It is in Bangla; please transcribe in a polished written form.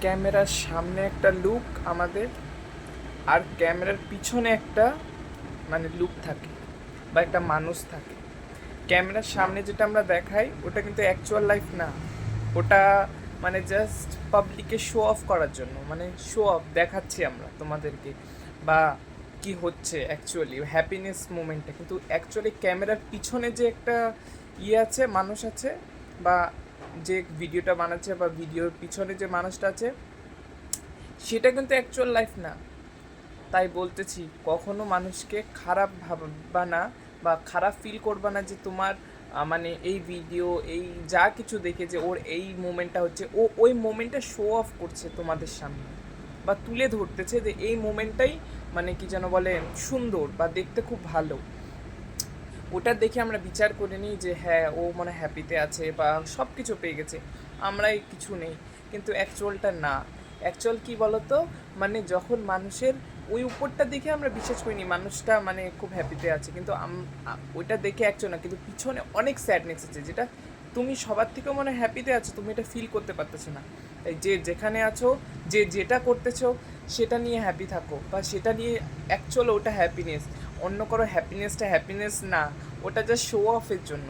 ক্যামেরার সামনে একটা লুক আমাদের, আর ক্যামেরার পিছনে একটা লুক থাকে বা একটা মানুষ থাকে। ক্যামেরার সামনে যেটা আমরা দেখাই ওটা কিন্তু অ্যাকচুয়াল লাইফ না, ওটা জাস্ট পাবলিকে শো অফ করার জন্য, শো অফ দেখাচ্ছি আমরা তোমাদেরকে বা কি হচ্ছে অ্যাকচুয়ালি হ্যাপিনেস মোমেন্টটা, কিন্তু অ্যাকচুয়ালি ক্যামেরার পিছনে যে একটা আছে, মানুষ আছে, বা যে ভিডিওটা বানাচ্ছে বা ভিডিওর পিছনে যে মানুষটা আছে সেটা কিন্তু অ্যাকচুয়াল লাইফ না। তাই বলতেছি কখনো মানুষকে খারাপ ভাববা না বা খারাপ ফিল করবা না যে তোমার এই ভিডিও এই যা কিছু দেখে যে ওর এই মোমেন্টটা হচ্ছে, ও ওই মোমেন্টটা শো অফ করছে তোমাদের সামনে বা তুলে ধরতেছে যে এই মোমেন্টটাই কি যেন বলে সুন্দর বা দেখতে খুব ভালো। ওটা দেখে আমরা বিচার করে নিই যে হ্যাঁ ও হ্যাপিতে আছে বা সব কিছু পেয়ে গেছে, আমরাই কিছু নেই। কিন্তু অ্যাকচুয়ালটা না। অ্যাকচুয়াল কী বলতো, যখন মানুষের ওই উপরটা দেখে আমরা বিশ্বাস করিনি মানুষটা খুব হ্যাপিতে আছে, কিন্তু ওইটা দেখে অ্যাকচুয়াল না, কিন্তু পিছনে অনেক স্যাডনেস আছে যেটা তুমি সবার থেকে হ্যাপিতে আছো, তুমি এটা ফিল করতে পারতেছো না। তাই যে যেখানে আছো, যে যেটা করতেছো সেটা নিয়ে হ্যাপি থাকো বা সেটা নিয়ে অ্যাকচুয়াল ওটা হ্যাপিনেস। অন্য কারো হ্যাপিনেসটা হ্যাপিনেস না, ওটা জাস্ট শো অফের জন্য।